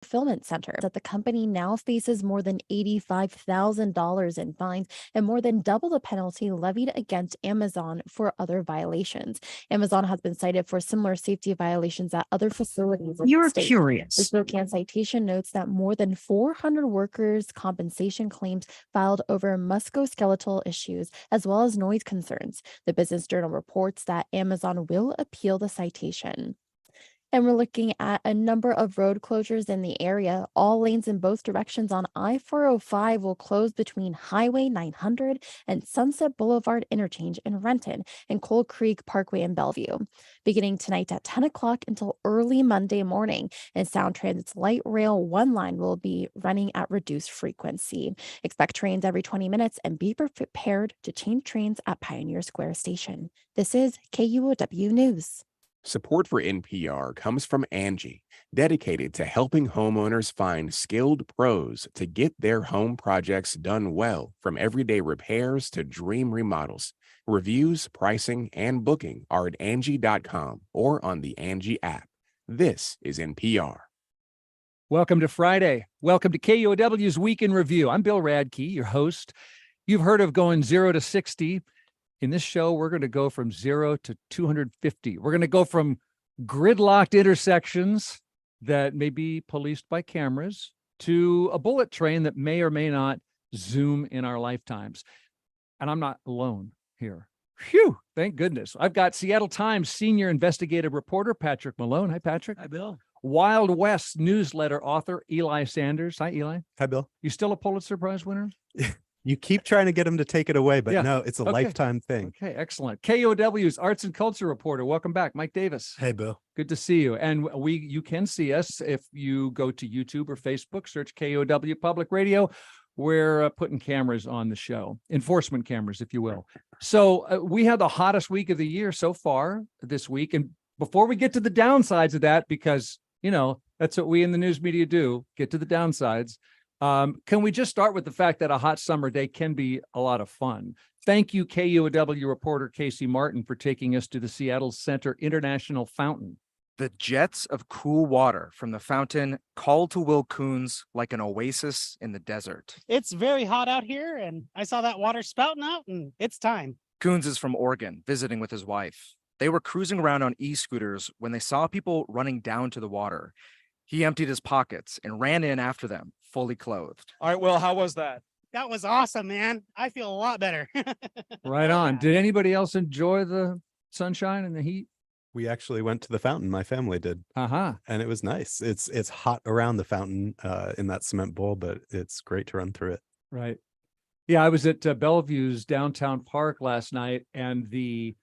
fulfillment center that the company now faces more than $85,000 in fines and more than double the penalty levied against Amazon for other violations. Amazon has been cited for similar safety violations at other facilities in the You're state. The curious. Spokane citation notes that more than 400 workers' compensation claims filed over musculoskeletal issues as well as noise concerns. The Business Journal reports that Amazon will appeal the citation. And we're looking at a number of road closures in the area. All lanes in both directions on I-405 will close between Highway 900 and Sunset Boulevard Interchange in Renton and Coal Creek Parkway in Bellevue, beginning tonight at 10 o'clock until early Monday morning. And Sound Transit's light rail 1 line will be running at reduced frequency. Expect trains every 20 minutes and be prepared to change trains at Pioneer Square Station. This is KUOW News. Support for NPR comes from Angie, dedicated to helping homeowners find skilled pros to get their home projects done well, from everyday repairs to dream remodels. Reviews, pricing, and booking are at Angie.com or on the Angie app. This is NPR. Welcome to Friday. Welcome to KUOW's Week in Review. I'm Bill Radke, your host. You've heard of going 0 to 60. In this show, we're going to go from 0 to 250. We're going to go from gridlocked intersections that may be policed by cameras to a bullet train that may or may not zoom in our lifetimes. And I'm not alone here. Phew, thank goodness. I've got Seattle Times senior investigative reporter Patrick Malone. Hi, Patrick. Hi, Bill. Wild West newsletter author Eli Sanders. Hi, Eli. Hi, Bill. You still a Pulitzer Prize winner? You keep trying to get him to take it away, but no, it's a lifetime thing. Okay, excellent. KUOW's arts and culture reporter. Welcome back, Mike Davis. Hey, Bill. Good to see you. And you can see us if you go to YouTube or Facebook, search KUOW Public Radio. We're putting cameras on the show, enforcement cameras, if you will. So we had the hottest week of the year so far this week. And before we get to the downsides of that, because, you know, that's what we in the news media do, get to the downsides. Can we just start with the fact that a hot summer day can be a lot of fun? Thank you, KUOW reporter Casey Martin, for taking us to the Seattle Center International Fountain. The jets of cool water from the fountain call to Will Coons like an oasis in the desert. It's very hot out here, and I saw that water spouting out, and it's time. Coons is from Oregon, visiting with his wife. They were cruising around on e-scooters when they saw people running down to the water. He emptied his pockets and ran in after them, fully clothed. All right, Will, how was that? That was awesome, man. I feel a lot better. Right on. Did anybody else enjoy the sunshine and the heat? We actually went to the fountain. My family did. Uh-huh. And it was nice. It's hot around the fountain in that cement bowl, but it's great to run through it. Right. Yeah, I was at Bellevue's downtown park last night, and the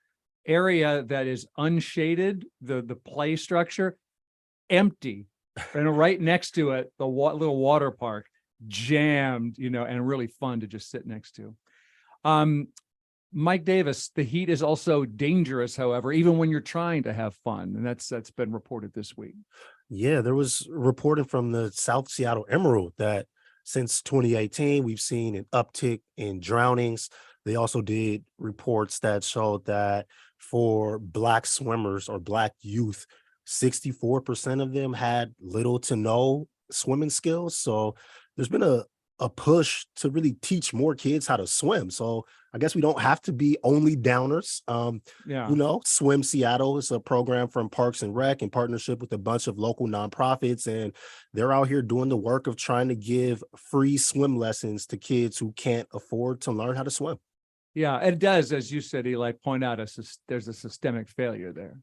area that is unshaded, the play structure, empty. And right next to it, the little water park, jammed, and really fun to just sit next to. Mike Davis, the heat is also dangerous, however, even when you're trying to have fun. And that's been reported this week. Yeah, there was reporting from the South Seattle Emerald that since 2018, we've seen an uptick in drownings. They also did reports that showed that for Black swimmers or Black youth, 64% of them had little to no swimming skills. So there's been a push to really teach more kids how to swim. So I guess we don't have to be only downers. Swim Seattle is a program from Parks and Rec in partnership with a bunch of local nonprofits. And they're out here doing the work of trying to give free swim lessons to kids who can't afford to learn how to swim. Yeah, it does, as you said, Eli, point out there's a systemic failure there.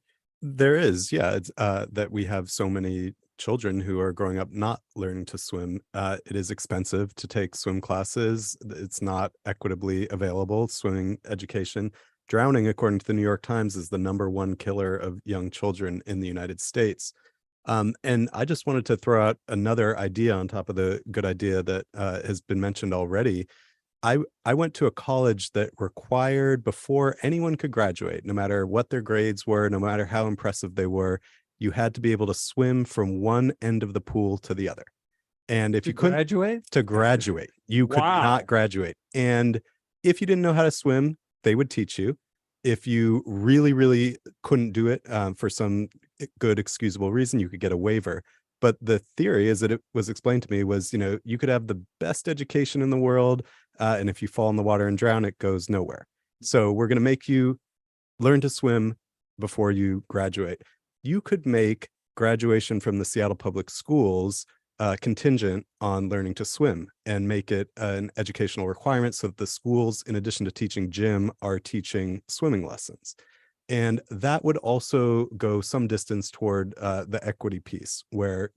There is, yeah. It's that we have so many children who are growing up not learning to swim. It is expensive to take swim classes. It's not equitably available, swimming education. Drowning, according to the New York Times, is the #1 killer of young children in the United States. And I just wanted to throw out another idea on top of the good idea that has been mentioned already. I went to a college that required, before anyone could graduate, no matter what their grades were, no matter how impressive they were, you had to be able to swim from one end of the pool to the other. And if you couldn't graduate, you could not graduate. And if you didn't know how to swim, they would teach you. If you really, really couldn't do it for some good excusable reason, you could get a waiver. But the theory, as it was explained to me, was, you could have the best education in the world, and if you fall in the water and drown, it goes nowhere. So we're going to make you learn to swim before you graduate. You could make graduation from the Seattle Public Schools contingent on learning to swim and make it an educational requirement so that the schools, in addition to teaching gym, are teaching swimming lessons. And that would also go some distance toward the equity piece where,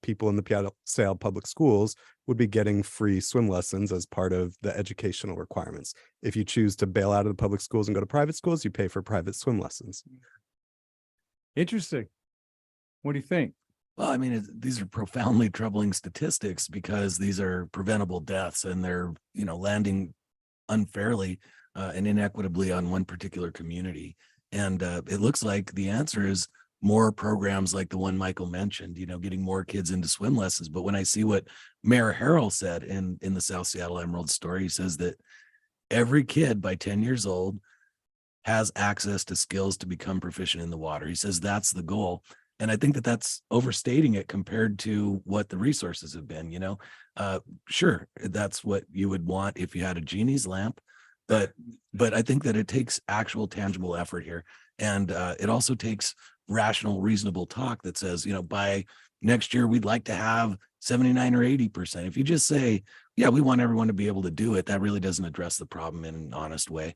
people in the Seattle Public Schools would be getting free swim lessons as part of the educational requirements. If you choose to bail out of the public schools and go to private schools, you pay for private swim lessons. Interesting. What do you think? Well, I mean, these are profoundly troubling statistics because these are preventable deaths and they're, landing unfairly and inequitably on one particular community. And it looks like the answer is more programs like the one Michael mentioned, getting more kids into swim lessons. But when I see what Mayor Harrell said in the South Seattle Emerald story, he says that every kid by 10 years old has access to skills to become proficient in the water. He says that's the goal. And I think that that's overstating it compared to what the resources have been, sure, that's what you would want if you had a genie's lamp. But I think that it takes actual tangible effort here. And it also takes rational, reasonable talk that says, by next year, we'd like to have 79 or 80%. If you just say, yeah, we want everyone to be able to do it, that really doesn't address the problem in an honest way.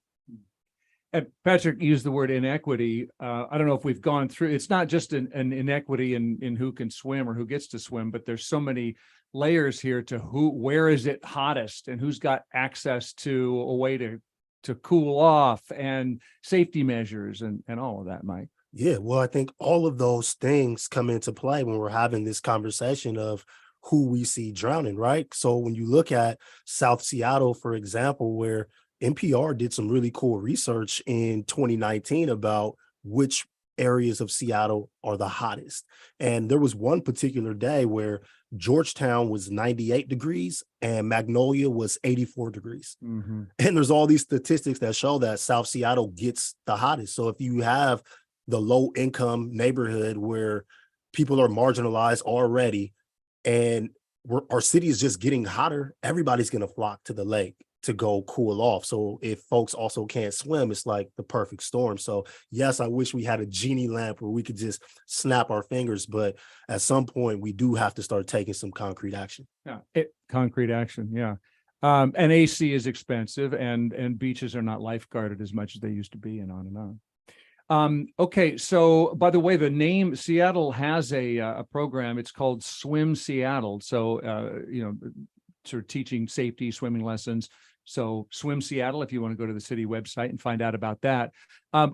And Patrick used the word inequity. I don't know if we've gone through, it's not just an inequity in who can swim or who gets to swim, but there's so many layers here to where is it hottest and who's got access to a way to cool off and safety measures and all of that, Mike. Yeah, well, I think all of those things come into play when we're having this conversation of who we see drowning, right? So when you look at South Seattle, for example, where NPR did some really cool research in 2019 about which areas of Seattle are the hottest. And there was one particular day where Georgetown was 98 degrees and Magnolia was 84 degrees. Mm-hmm. And there's all these statistics that show that South Seattle gets the hottest. So if you have the low income neighborhood where people are marginalized already and our city is just getting hotter, everybody's going to flock to the lake to go cool off. So if folks also can't swim, it's like the perfect storm. So yes, I wish we had a genie lamp where we could just snap our fingers, but at some point we do have to start taking some concrete action. Yeah, concrete action. Yeah. And AC is expensive and beaches are not lifeguarded as much as they used to be and on and on. Okay. So by the way, the name Seattle has a program, it's called Swim Seattle. So, sort of teaching safety swimming lessons. So Swim Seattle, if you want to go to the city website and find out about that.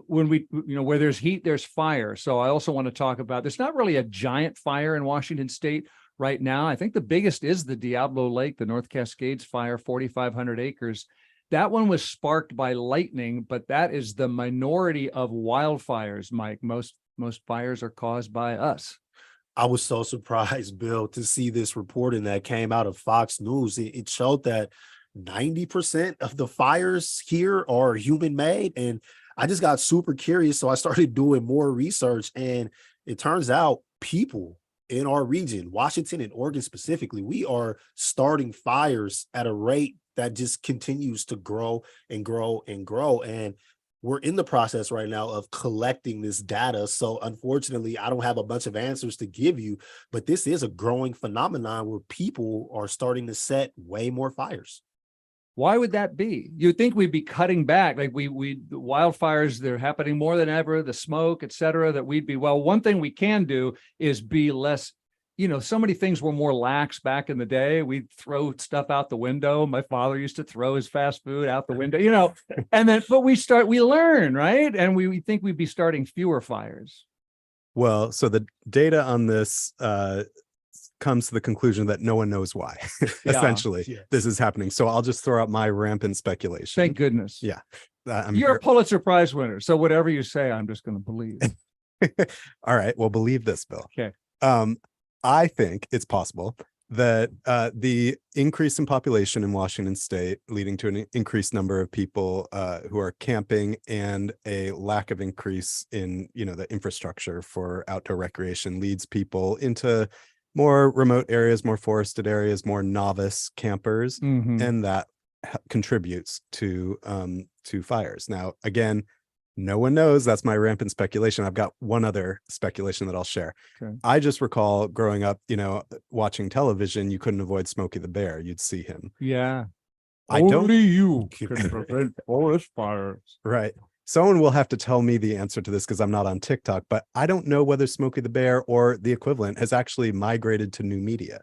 When we, where there's heat, there's fire. So I also want to talk about, there's not really a giant fire in Washington State right now. I think the biggest is the Diablo Lake, the North Cascades fire, 4,500 acres. That one was sparked by lightning, but that is the minority of wildfires, Mike. Most fires are caused by us. I was so surprised, Bill, to see this reporting that came out of Fox News. It showed that 90% of the fires here are human made. And I just got super curious. So I started doing more research. And it turns out people in our region, Washington and Oregon specifically, we are starting fires at a rate that just continues to grow and grow and grow. And we're in the process right now of collecting this data. So unfortunately, I don't have a bunch of answers to give you, but this is a growing phenomenon where people are starting to set way more fires. Why would that be? You'd think we'd be cutting back, like the wildfires, they're happening more than ever, the smoke, et cetera, that we'd be, well, one thing we can do is be less, so many things were more lax back in the day. We'd throw stuff out the window. My father used to throw his fast food out the window, and then, but we learn, right? And we think we'd be starting fewer fires. Well, so the data on this comes to the conclusion that no one knows why, essentially, this is happening. So I'll just throw out my rampant speculation. Thank goodness. Yeah. You're a Pulitzer Prize winner. So whatever you say, I'm just going to believe. All right. Well, believe this, Bill. Okay. I think it's possible that the increase in population in Washington State, leading to an increased number of people who are camping and a lack of increase in, the infrastructure for outdoor recreation, leads people into more remote areas, more forested areas, more novice campers, Mhm. and that contributes to fires. Now, again, no one knows. That's my rampant speculation. I've got one other speculation that I'll share. Okay. I just recall growing up, watching television, you couldn't avoid Smokey the Bear. You'd see him. Yeah. I don't. Only you can prevent forest fires. Right. Someone will have to tell me the answer to this because I'm not on TikTok, but I don't know whether Smokey the Bear or the equivalent has actually migrated to new media.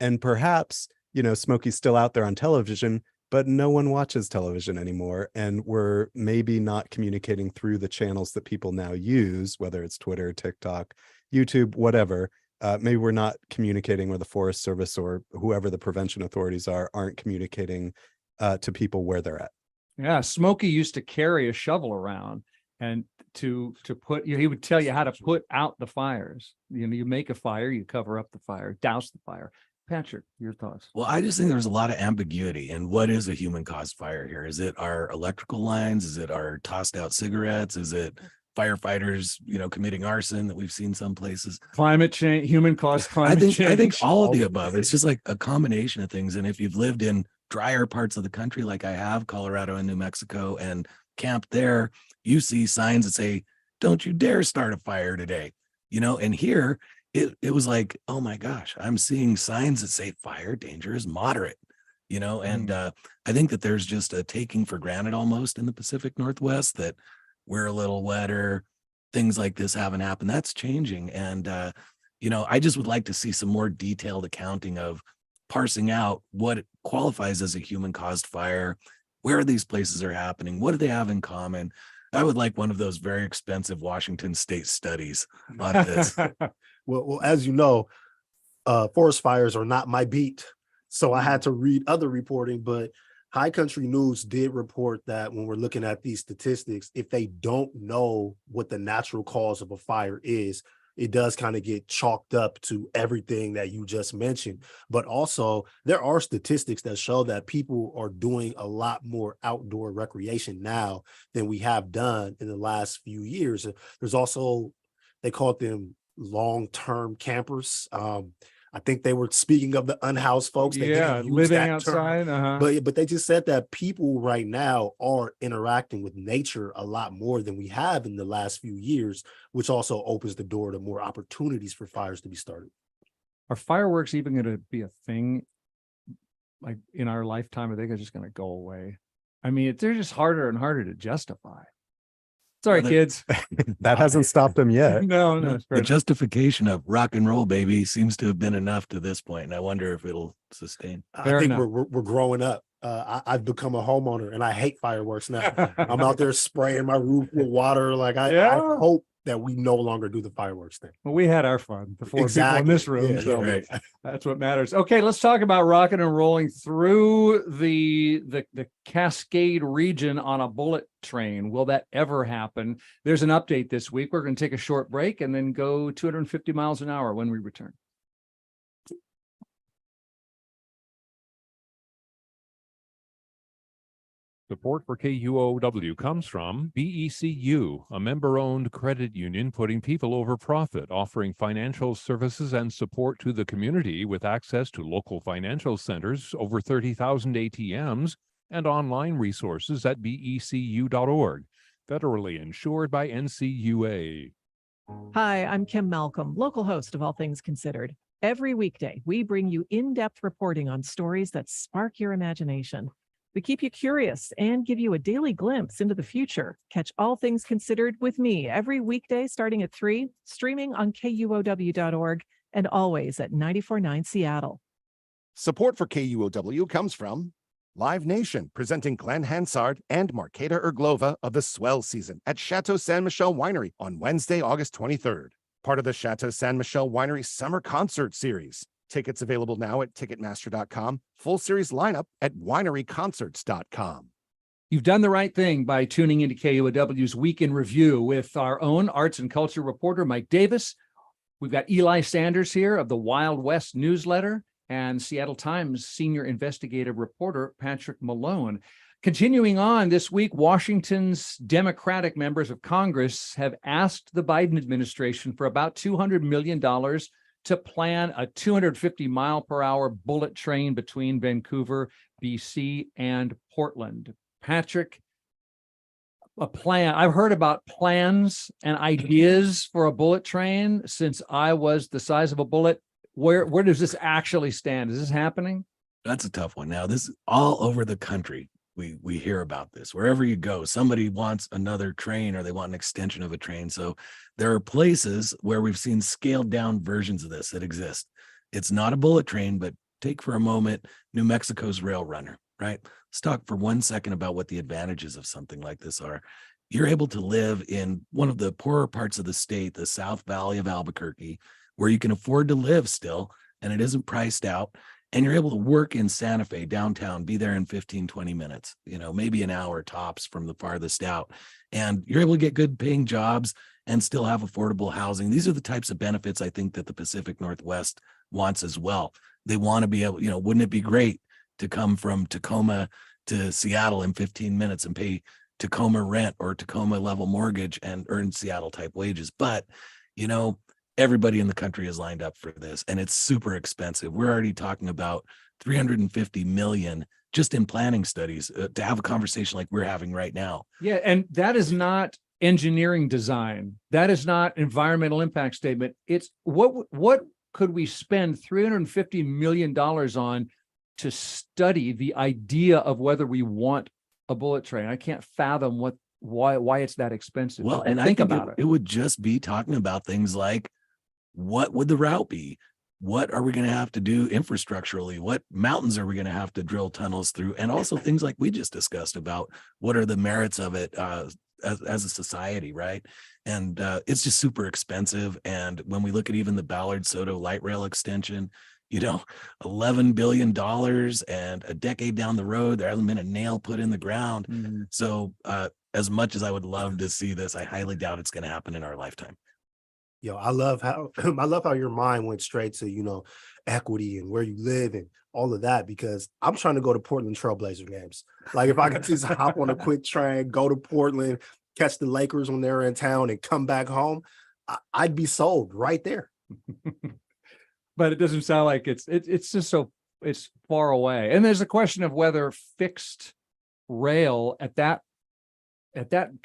And perhaps, Smokey's still out there on television, but no one watches television anymore. And we're maybe not communicating through the channels that people now use, whether it's Twitter, TikTok, YouTube, whatever. Maybe we're not communicating, or the Forest Service or whoever the prevention authorities aren't communicating to people where they're at. Yeah, Smokey used to carry a shovel around and to put, he would tell you how to put out the fires. You make a fire, you cover up the fire, douse the fire. Patrick, your thoughts? Well, I just think there's a lot of ambiguity in what is a human caused fire here. Is it our electrical lines? Is it our tossed out cigarettes? Is it firefighters, committing arson that we've seen some places? Climate change, human caused climate change. I think all of the above. It's just like a combination of things. And if you've lived in drier parts of the country, like I have, Colorado and New Mexico, and camped there, you see signs that say, "Don't you dare start a fire today." And here it was like, oh my gosh, I'm seeing signs that say fire danger is moderate, and I think that there's just a taking for granted almost in the Pacific Northwest that we're a little wetter, things like this haven't happened. That's changing. And, I just would like to see some more detailed accounting of parsing out what qualifies as a human caused fire, where these places are happening, what do they have in common. I would like one of those very expensive Washington State studies on this. Well, as you know, forest fires are not my beat, so I had to read other reporting, but High Country News did report that when we're looking at these statistics, if they don't know what the natural cause of a fire is, it does kind of get chalked up to everything that you just mentioned. But also, there are statistics that show that people are doing a lot more outdoor recreation now than we have done in the last few years. There's also, they called them long-term campers. I think they were speaking of the unhoused folks. They Yeah, didn't use living that outside. term, but they just said that people right now are interacting with nature a lot more than we have in the last few years, which also opens the door to more opportunities for fires to be started. Are fireworks even going to be a thing like in our lifetime? Are they just going to go away? I mean, they're just harder and harder to justify. Sorry, kids. That hasn't stopped them yet. No, The justification of rock and roll, baby, seems to have been enough to this point, and I wonder if it'll sustain. Fair I think enough. we're growing up. I've become a homeowner, and I hate fireworks now. I'm out there spraying my roof with water. Like I hope that we no longer do the fireworks thing. Well, we had our fun before people in Exactly. this room. Yeah, So right. that's what matters. Okay, let's talk about rocking and rolling through the Cascade region on a bullet train. Will that ever happen? There's an update this week. We're going to take a short break and then go 250 miles an hour when we return. Support for KUOW comes from BECU, a member-owned credit union putting people over profit, offering financial services and support to the community with access to local financial centers, over 30,000 ATMs, and online resources at becu.org. Federally insured by NCUA. Hi, I'm Kim Malcolm, local host of All Things Considered. Every weekday, we bring you in-depth reporting on stories that spark your imagination. We keep you curious and give you a daily glimpse into the future. Catch All Things Considered with me every weekday starting at 3, streaming on KUOW.org, and always at 94.9 Seattle. Support for KUOW comes from Live Nation, presenting Glenn Hansard and Marketa Erglova of the Swell season at Chateau San Michel Winery on Wednesday, August 23rd. Part of the Chateau San Michel Winery Summer Concert Series. Tickets available now at Ticketmaster.com. Full series lineup at wineryconcerts.com. You've done the right thing by tuning into KUOW's Week in Review with our own arts and culture reporter, Mike Davis. We've got Eli Sanders here of the Wild West newsletter and Seattle Times senior investigative reporter, Patrick Malone. Continuing on this week, Washington's Democratic members of Congress have asked the Biden administration for about $200 million to plan a 250-mile-per-hour bullet train between Vancouver, BC, and Portland. Patrick, a plan. I've heard about plans and ideas for a bullet train since I was the size of a bullet. Where does this actually stand? Is this happening? That's a tough one. Now, this is all over the country. We hear about this. Wherever you go, somebody wants another train or they want an extension of a train. So there are places where we've seen scaled down versions of this that exist. It's not a bullet train, but take for a moment New Mexico's Rail Runner, right? Let's talk for 1 second about what the advantages of something like this are. You're able to live in one of the poorer parts of the state, the South Valley of Albuquerque, where you can afford to live still, and it isn't priced out. And you're able to work in Santa Fe downtown, be there in 15, 20 minutes, maybe an hour tops from the farthest out. And you're able to get good paying jobs and still have affordable housing. These are the types of benefits I think that the Pacific Northwest wants as well. They want to be able, wouldn't it be great to come from Tacoma to Seattle in 15 minutes and pay Tacoma rent or Tacoma level mortgage and earn Seattle type wages? But, everybody in the country is lined up for this, and it's super expensive. We're already talking about $350 million just in planning studies to have a conversation like we're having right now. Yeah, and that is not engineering design. That is not environmental impact statement. It's what could we spend $350 million on to study the idea of whether we want a bullet train? I can't fathom why it's that expensive. Well, and think I think about it would just be talking about things like, what would the route be? What are we going to have to do infrastructurally? What mountains are we going to have to drill tunnels through? And also things like we just discussed about what are the merits of it as a society, right? And it's just super expensive. And when we look at even the Ballard Soto light rail extension, $11 billion, and a decade down the road, there hasn't been a nail put in the ground. Mm-hmm. So as much as I would love to see this, I highly doubt it's going to happen in our lifetime. I love how your mind went straight to, equity and where you live and all of that, because I'm trying to go to Portland Trailblazer games. Like if I could just hop on a quick train, go to Portland, catch the Lakers when they're in town and come back home, I'd be sold right there. But it doesn't sound like it's just it's far away. And there's a question of whether fixed rail at that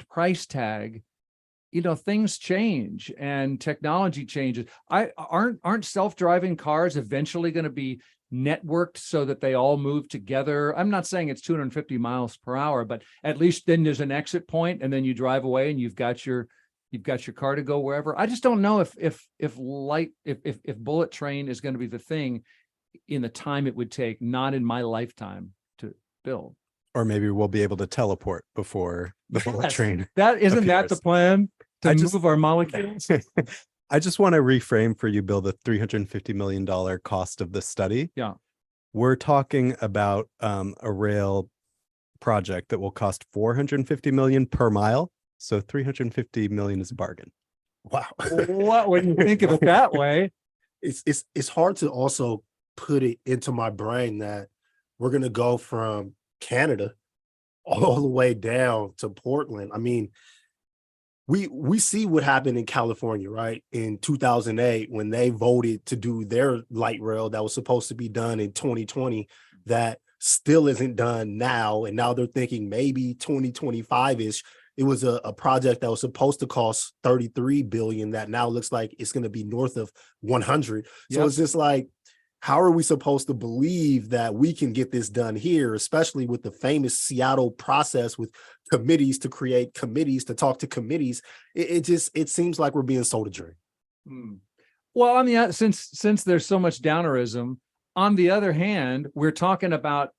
price tag, things change and technology changes. Aren't self-driving cars eventually going to be networked so that they all move together? I'm not saying it's 250 miles per hour, but at least then there's an exit point and then you drive away and you've got your car to go wherever. I just don't know if bullet train is going to be the thing in the time it would take, not in my lifetime, to build. Or maybe we'll be able to teleport before the bullet train. That isn't appears. that the plan, to move our molecules? I just want to reframe for you, Bill, the $350 million cost of the study. Yeah. We're talking about a rail project that will cost $450 million per mile. So $350 million is a bargain. Wow. What when you think of it that way? It's hard to also put it into my brain that we're gonna go from Canada all the way down to Portland. I mean, we see what happened in California, right? In 2008, when they voted to do their light rail that was supposed to be done in 2020, that still isn't done now. And now they're thinking maybe 2025-ish. It was a project that was supposed to cost $33 billion that now looks like it's going to be north of 100. So it's just like, how are we supposed to believe that we can get this done here, especially with the famous Seattle process with committees to create committees to talk to committees? It seems like we're being sold a dream. Well, on the since there's so much downerism, on the other hand, we're talking about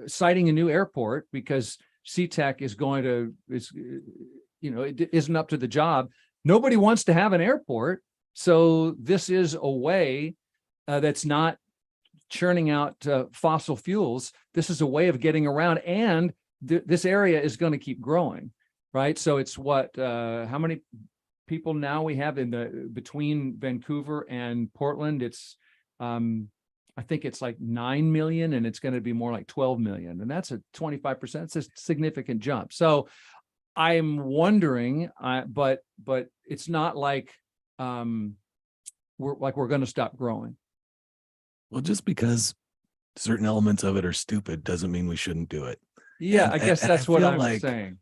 citing a new airport because SeaTech it isn't up to the job. Nobody wants to have an airport, so this is a way that's not churning out fossil fuels. This is a way of getting around, and this area is going to keep growing, right? So it's how many people now we have between Vancouver and Portland? It's I think it's like 9 million, and it's going to be more like 12 million, and that's a 25%. It's a significant jump. So I'm wondering, but it's not like we're going to stop growing. Well, just because certain elements of it are stupid doesn't mean we shouldn't do it. Yeah, And- I guess and I that's what feel I'm like, saying.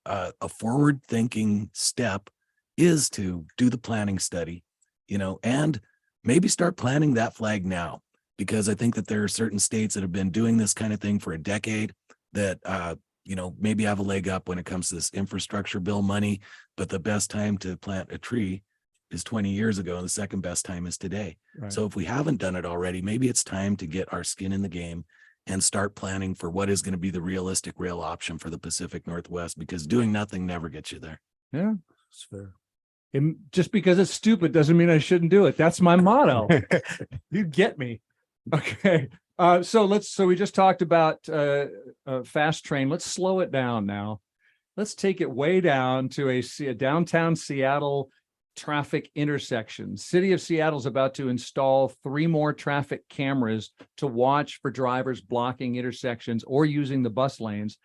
A forward-thinking step is to do the planning study, and maybe start planting that flag now, because I think that there are certain states that have been doing this kind of thing for a decade that, maybe have a leg up when it comes to this infrastructure bill money, but the best time to plant a tree is 20 years ago, and the second best time is today. Right. So if we haven't done it already, maybe it's time to get our skin in the game and start planning for what is going to be the realistic rail option for the Pacific Northwest, because doing nothing never gets you there. Yeah. It's fair. And just because it's stupid doesn't mean I shouldn't do it. That's my motto. You get me. Okay. So we just talked about fast train. Let's slow it down now. Let's take it way down to a downtown Seattle traffic intersection. City of Seattle is about to install 3 more traffic cameras to watch for drivers blocking intersections or using the bus lanes.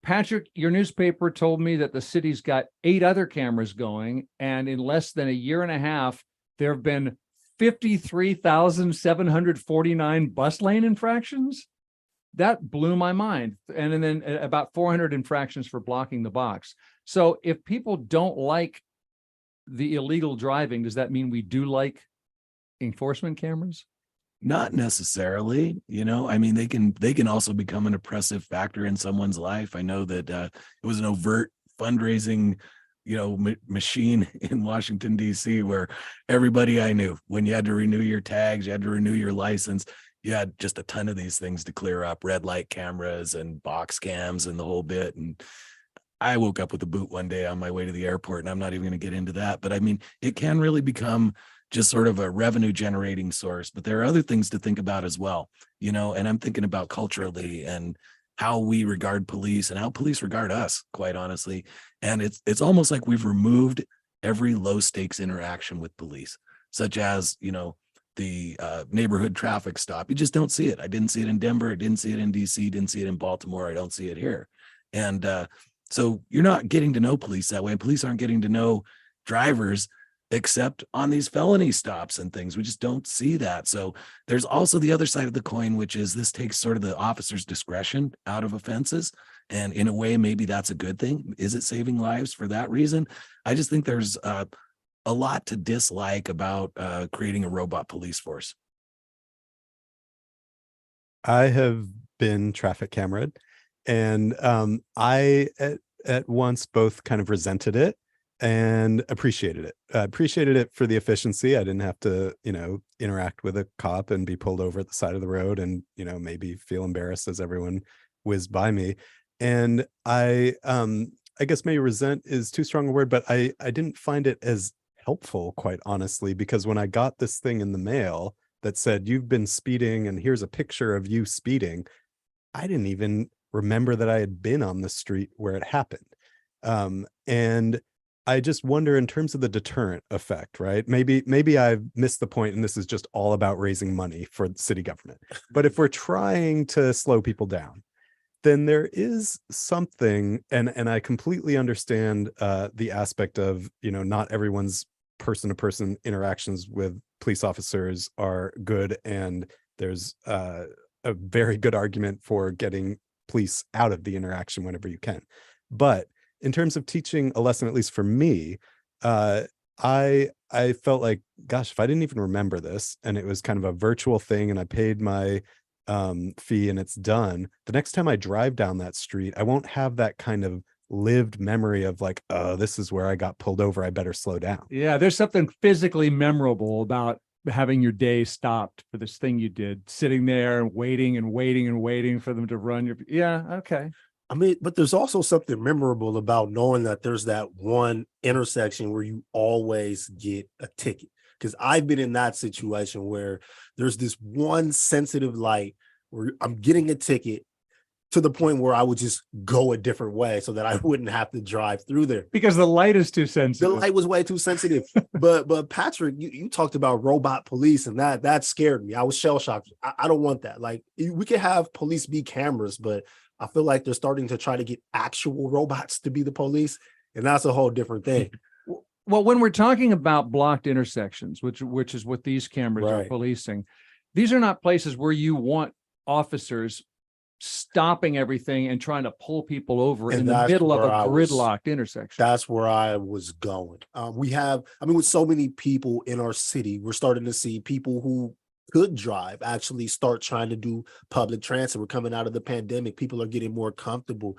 Patrick, your newspaper told me that the city's got 8 other cameras going, and in less than a year and a half, there have been 53,749 bus lane infractions. That blew my mind. And then about 400 infractions for blocking the box. So if people don't like the illegal driving, does that mean we do like enforcement cameras? Not necessarily, they can also become an oppressive factor in someone's life. I know that it was an overt fundraising, machine in Washington, D.C., where everybody I knew, when you had to renew your tags, you had to renew your license, you had just a ton of these things to clear up, red light cameras and box cams and the whole bit. And I woke up with a boot one day on my way to the airport, and I'm not even going to get into that. But it can really become just sort of a revenue generating source. But there are other things to think about as well, and I'm thinking about culturally and how we regard police and how police regard us, quite honestly. And it's almost like we've removed every low stakes interaction with police, such as, the neighborhood traffic stop. You just don't see it. I didn't see it in Denver. I didn't see it in DC, didn't see it in Baltimore. I don't see it here. And so you're not getting to know police that way. Police aren't getting to know drivers except on these felony stops and things. We just don't see that. So there's also the other side of the coin, which is this takes sort of the officer's discretion out of offenses. And in a way, maybe that's a good thing. Is it saving lives for that reason? I just think there's a lot to dislike about creating a robot police force. I have been traffic cameraed, and I at once both kind of resented it and appreciated it. I appreciated it for the efficiency. I didn't have to, interact with a cop and be pulled over at the side of the road and, maybe feel embarrassed as everyone whizzed by me. And I guess maybe resent is too strong a word, but I didn't find it as helpful, quite honestly, because when I got this thing in the mail that said, you've been speeding and here's a picture of you speeding, I didn't even remember that I had been on the street where it happened. And I just wonder, in terms of the deterrent effect, right? Maybe I've missed the point and this is just all about raising money for the city government. But if we're trying to slow people down, then there is something, and I completely understand the aspect of, not everyone's person-to-person interactions with police officers are good, and there's a very good argument for getting police out of the interaction whenever you can. But in terms of teaching a lesson, at least for me, I felt like, gosh, if I didn't even remember this and it was kind of a virtual thing and I paid my fee and it's done, the next time I drive down that street, I won't have that kind of lived memory of like, oh, this is where I got pulled over, I better slow down. Yeah, there's something physically memorable about having your day stopped for this thing you did, sitting there and waiting and waiting and waiting for them to run your. Yeah, okay. But there's also something memorable about knowing that there's that one intersection where you always get a ticket. Because I've been in that situation where there's this one sensitive light where I'm getting a ticket to the point where I would just go a different way so that I wouldn't have to drive through there. Because the light is too sensitive. The light was way too sensitive. But Patrick, you talked about robot police, and that scared me. I was shell shocked. I don't want that. Like, we could have police be cameras, but I feel like they're starting to try to get actual robots to be the police, and that's a whole different thing. Well, when we're talking about blocked intersections, which is what these cameras are Right. policing, these are not places where you want officers stopping everything and trying to pull people over And in the that's middle of where a I was- gridlocked intersection. That's where I was going. With so many people in our city, we're starting to see people who could drive actually start trying to do public transit. We're coming out of the pandemic. People are getting more comfortable.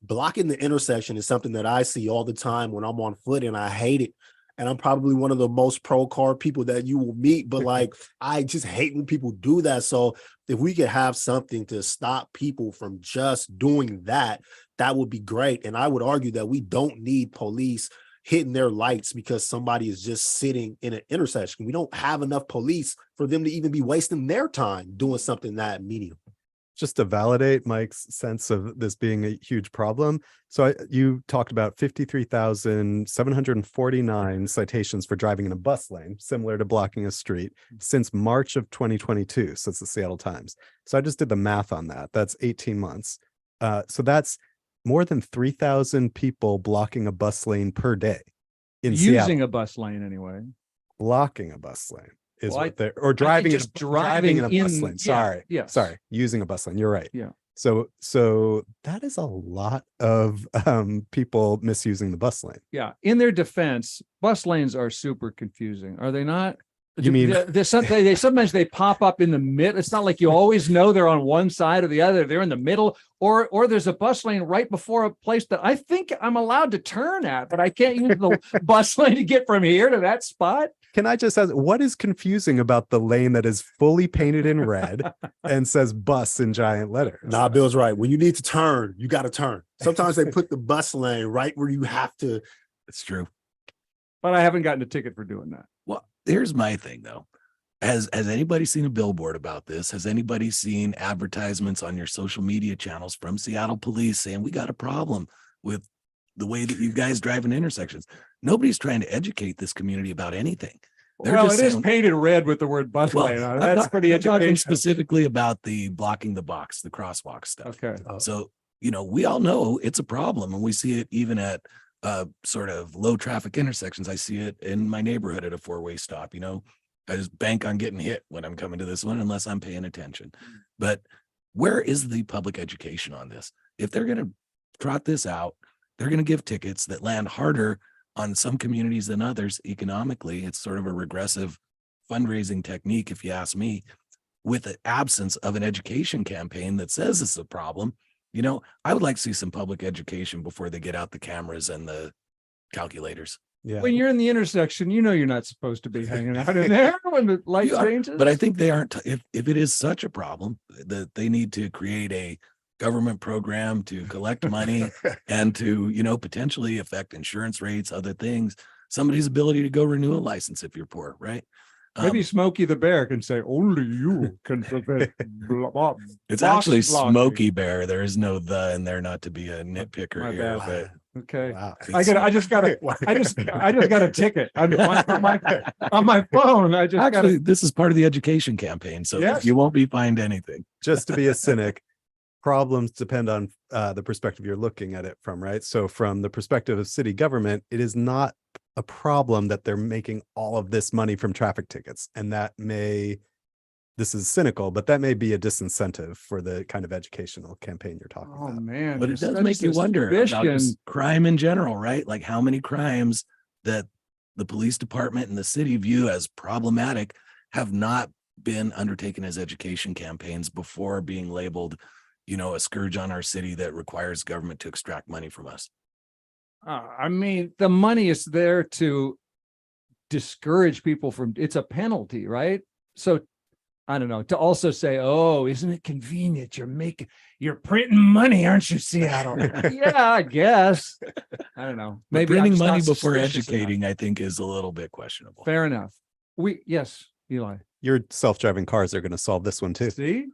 Blocking the intersection is something that I see all the time when I'm on foot, and I hate it. And I'm probably one of the most pro car people that you will meet, but like, I just hate when people do that. So if we could have something to stop people from just doing that, that would be great. And I would argue that we don't need police hitting their lights because somebody is just sitting in an intersection. We don't have enough police for them to even be wasting their time doing something that medium. Just to validate Mike's sense of this being a huge problem. So you talked about 53,749 citations for driving in a bus lane, similar to blocking a street, since March of 2022, since the Seattle Times. So I just did the math on that. That's 18 months. So that's more than 3,000 people blocking a bus lane per day in Using Seattle. a bus lane anyway. Blocking a bus lane is Well, what they're, or driving, just driving in a bus in- lane. yeah, Sorry. yes. Sorry. Using a bus lane. You're right. Yeah. So that is a lot of people misusing the bus lane. Yeah. In their defense, bus lanes are super confusing, are they not? You mean- sometimes they pop up in the mid. It's not like you always know they're on one side or the other. They're in the middle, or there's a bus lane right before a place that I think I'm allowed to turn at, but I can't use the bus lane to get from here to that spot. Can I just ask, what is confusing about the lane that is fully painted in red and says bus in giant letters? Nah, Bill's right. When you need to turn, you got to turn. Sometimes they put the bus lane right where you have to. It's true. But I haven't gotten a ticket for doing that. Well, here's my thing though. Has anybody seen a billboard about this? Has anybody seen advertisements on your social media channels from Seattle police saying we got a problem with the way that you guys drive in intersections? Nobody's trying to educate this community about anything. They're Well, just it is saying- painted red with the word bus Well, lane on it. I'm That's not- pretty I'm talking educational. specifically about the blocking the box, the crosswalk stuff. Okay. So, we all know it's a problem, and we see it even at sort of low traffic intersections. I see it in my neighborhood at a four-way stop. I just bank on getting hit when I'm coming to this one unless I'm paying attention. But where is the public education on this? If they're going to trot this out, they're going to give tickets that land harder on some communities than others economically. It's sort of a regressive fundraising technique, if you ask me, with the absence of an education campaign that says it's a problem. I would like to see some public education before they get out the cameras and the calculators. Yeah. When you're in the intersection, you're not supposed to be hanging out in there when the light You are, changes. but I think they aren't. If it is such a problem, that they need to create a government program to collect money and to, potentially affect insurance rates, other things, somebody's ability to go renew a license if you're poor, right? Maybe Smokey the Bear can say, only you can prevent. It's box actually blocking." Smokey Bear. There is no the in there, not to be a nitpicker My here, bad. but Okay. Wow. I just got a ticket on my phone. I just actually, this is part of the education campaign, so Yes. you won't be fined anything. Just to be a cynic, problems depend on the perspective you're looking at it from, right? So from the perspective of city government, it is not a problem that they're making all of this money from traffic tickets. And this is cynical, but that may be a disincentive for the kind of educational campaign you're talking Oh about. man. But it there's does such make you wonder about suspicion. just crime in general, right? Like how many crimes that the police department and the city view as problematic have not been undertaken as education campaigns before being labeled, a scourge on our city that requires government to extract money from us. The money is there to discourage people from, it's a penalty, right? So I don't know, to also say, oh, isn't it convenient? You're printing money, aren't you, Seattle? Yeah, I guess. I don't know. But Maybe I'm printing just money not before suspicious enough. educating, I think, is a little bit questionable. Fair enough. Yes, Eli. Your self-driving cars are going to solve this one too. See?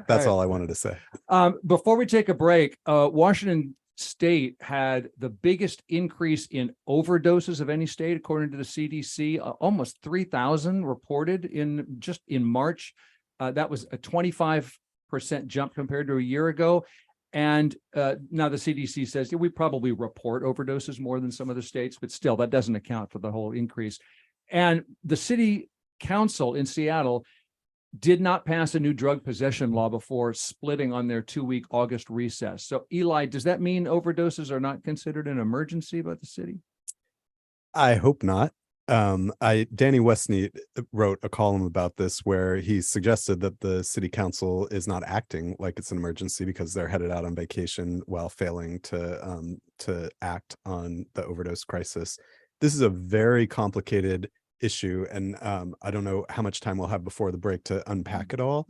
That's all I wanted to say. Before we take a break, Washington State had the biggest increase in overdoses of any state, according to the CDC. Almost 3,000 reported in March. That was a 25% jump compared to a year ago. And now the CDC says we probably report overdoses more than some other states, but still that doesn't account for the whole increase. And the city council in Seattle did not pass a new drug possession law before splitting on their 2-week August recess. So Eli, does that mean overdoses are not considered an emergency by the city? I hope not. Danny Westneat wrote a column about this where he suggested that the city council is not acting like it's an emergency because they're headed out on vacation while failing to act on the overdose crisis. This is a very complicated issue, and I don't know how much time we'll have before the break to unpack it all,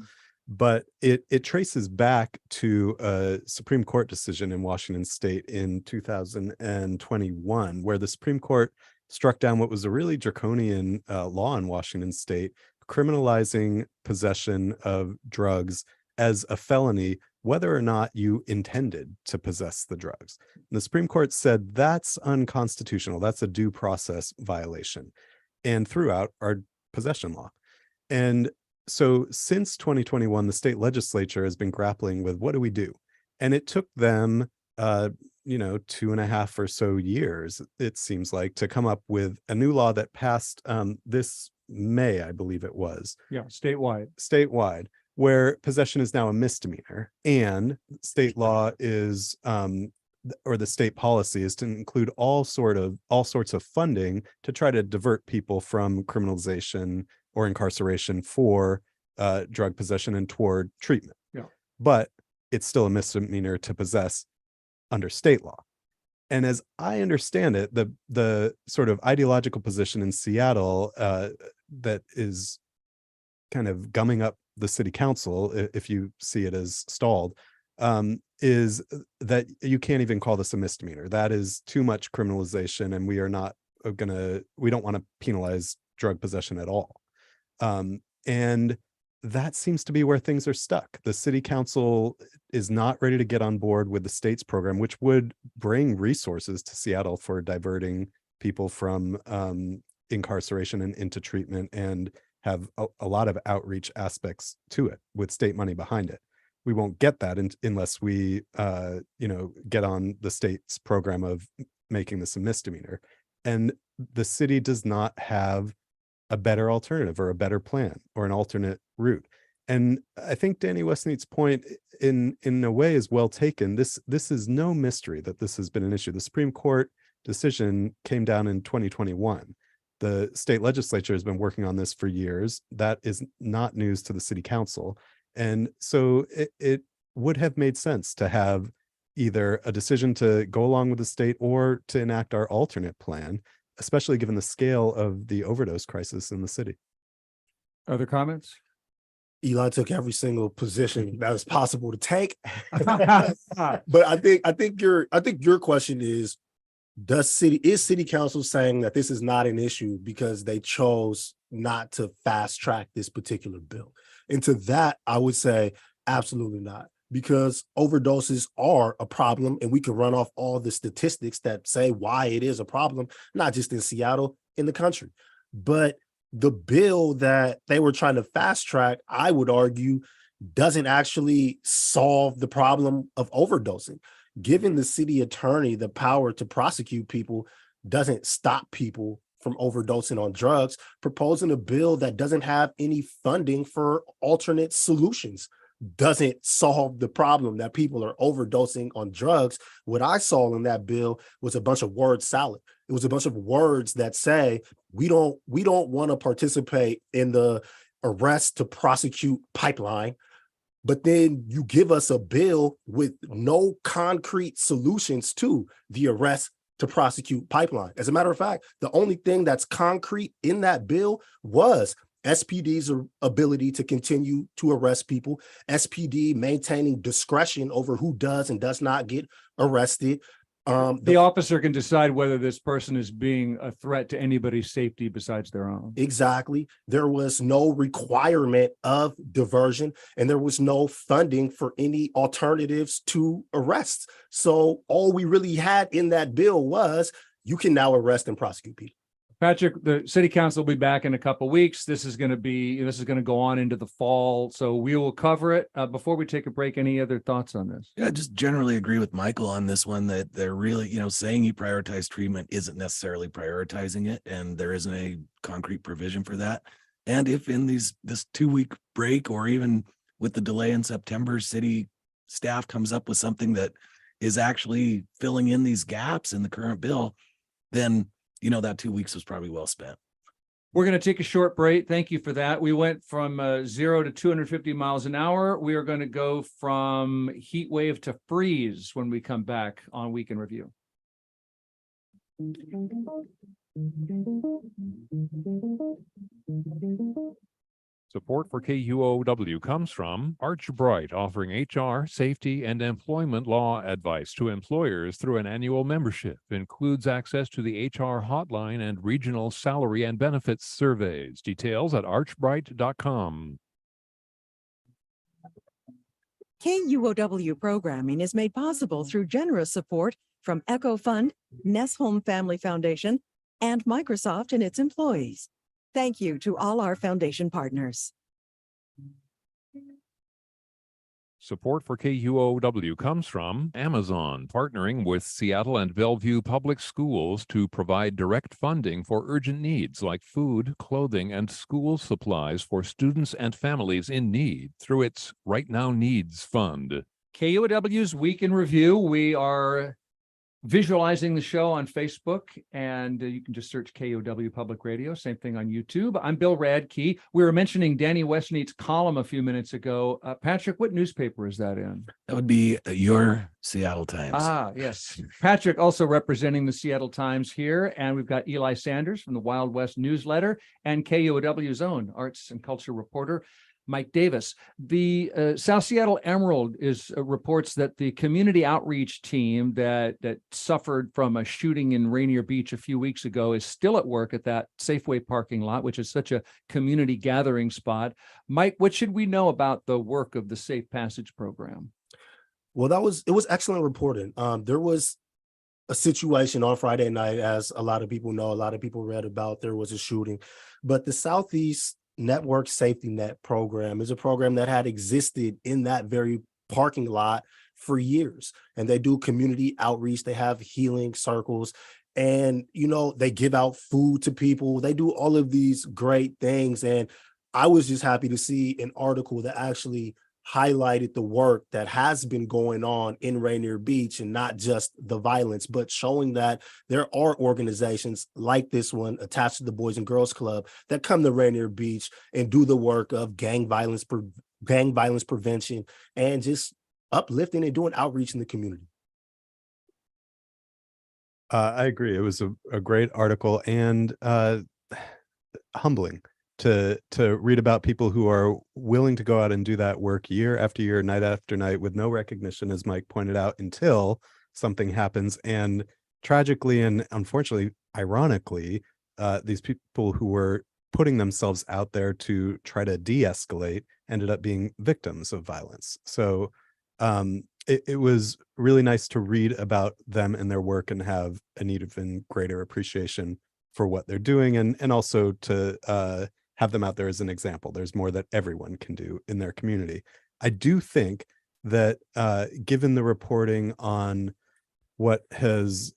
but it traces back to a Supreme Court decision in Washington State in 2021, where the Supreme Court struck down what was a really draconian law in Washington State, criminalizing possession of drugs as a felony, whether or not you intended to possess the drugs. And the Supreme Court said that's unconstitutional. That's a due process violation, and threw out our possession law. And so since 2021, the state legislature has been grappling with what do we do? And it took them 2.5 or so years, it seems like, to come up with a new law that passed this May, I believe it was. Yeah, statewide, where possession is now a misdemeanor, and state law is or the state policy is to include all sorts of funding to try to divert people from criminalization or incarceration for drug possession and toward treatment. Yeah. But it's still a misdemeanor to possess under state law. And as I understand it, the sort of ideological position in Seattle that is kind of gumming up the city council, if you see it as stalled, is that you can't even call this a misdemeanor. That is too much criminalization, and we don't want to penalize drug possession at all. And that seems to be where things are stuck. The city council is not ready to get on board with the state's program, which would bring resources to Seattle for diverting people from incarceration and into treatment, and have a lot of outreach aspects to it with state money behind it. We won't get that unless we get on the state's program of making this a misdemeanor. And the city does not have a better alternative or a better plan or an alternate route. And I think Danny Westneat's point in a way is well taken. This is no mystery that this has been an issue. The Supreme Court decision came down in 2021. The state legislature has been working on this for years. That is not news to the city council. And so it would have made sense to have either a decision to go along with the state or to enact our alternate plan, especially given the scale of the overdose crisis in the city. Other comments? Eli took every single position that is possible to take. But I think your question is city council saying that this is not an issue because they chose not to fast track this particular bill? And to that, I would say absolutely not, because overdoses are a problem, and we can run off all the statistics that say why it is a problem, not just in Seattle, in the country. But the bill that they were trying to fast track, I would argue, doesn't actually solve the problem of overdosing. Giving the city attorney the power to prosecute people doesn't stop people from overdosing on drugs. Proposing a bill that doesn't have any funding for alternate solutions doesn't solve the problem that people are overdosing on drugs. What I saw in that bill was a bunch of word salad. It was a bunch of words that say, we don't want to participate in the arrest to prosecute pipeline. But then you give us a bill with no concrete solutions to the arrest to prosecute pipeline. As a matter of fact, the only thing that's concrete in that bill was SPD's ability to continue to arrest people, SPD maintaining discretion over who does and does not get arrested. The officer can decide whether this person is being a threat to anybody's safety besides their own. Exactly. There was no requirement of diversion, and there was no funding for any alternatives to arrests. So all we really had in that bill was you can now arrest and prosecute people. Patrick, the city council will be back in a couple weeks. This is going to go on into the fall. So we will cover it. Before we take a break, any other thoughts on this? Yeah, I just generally agree with Michael on this one, that they're really, saying you prioritize treatment isn't necessarily prioritizing it, and there isn't a concrete provision for that. And if in this 2-week break, or even with the delay in September, city staff comes up with something that is actually filling in these gaps in the current bill, then that 2 weeks was probably well spent. We're going to take a short break. Thank you for that. We went from 0 to 250 miles an hour. We are going to go from heat wave to freeze when we come back on Week in Review. Support for KUOW comes from Arch Bright, offering HR, safety, and employment law advice to employers through an annual membership. Includes access to the HR hotline and regional salary and benefits surveys. Details at archbright.com. KUOW programming is made possible through generous support from Echo Fund, Ness Home Family Foundation, and Microsoft and its employees. Thank you to all our foundation partners. Support for KUOW comes from Amazon, partnering with Seattle and Bellevue Public Schools to provide direct funding for urgent needs like food, clothing, and school supplies for students and families in need through its Right Now Needs Fund. KUOW's Week in Review. We are visualizing the show on Facebook, and you can just search KUOW Public Radio. Same thing on YouTube. I'm Bill Radke. We were mentioning Danny Westneat's column a few minutes ago. Patrick, what newspaper is that in? That would be your Seattle Times. Ah, yes. Patrick also representing the Seattle Times here. And we've got Eli Sanders from the Wild West newsletter and KUOW's own arts and culture reporter, Mike Davis. The South Seattle Emerald reports that the community outreach team that suffered from a shooting in Rainier Beach a few weeks ago is still at work at that Safeway parking lot, which is such a community gathering spot. Mike, what should we know about the work of the Safe Passage program? Well, it was excellent reporting. There was a situation on Friday night, as a lot of people know, a lot of people read about. There was a shooting, but the Southeast Network Safety Net program is a program that had existed in that very parking lot for years. And they do community outreach. They have healing circles, and, they give out food to people. They do all of these great things. And I was just happy to see an article that actually highlighted the work that has been going on in Rainier Beach, and not just the violence, but showing that there are organizations like this one attached to the Boys and Girls Club that come to Rainier Beach and do the work of gang violence prevention, and just uplifting and doing outreach in the community. I agree. It was a great article, and humbling to read about people who are willing to go out and do that work year after year, night after night, with no recognition, as Mike pointed out, until something happens. And tragically and unfortunately, ironically, these people who were putting themselves out there to try to de-escalate ended up being victims of violence. So it was really nice to read about them and their work, and have an even greater appreciation for what they're doing, and also to have them out there as an example. There's more that everyone can do in their community. I do think that given the reporting on what has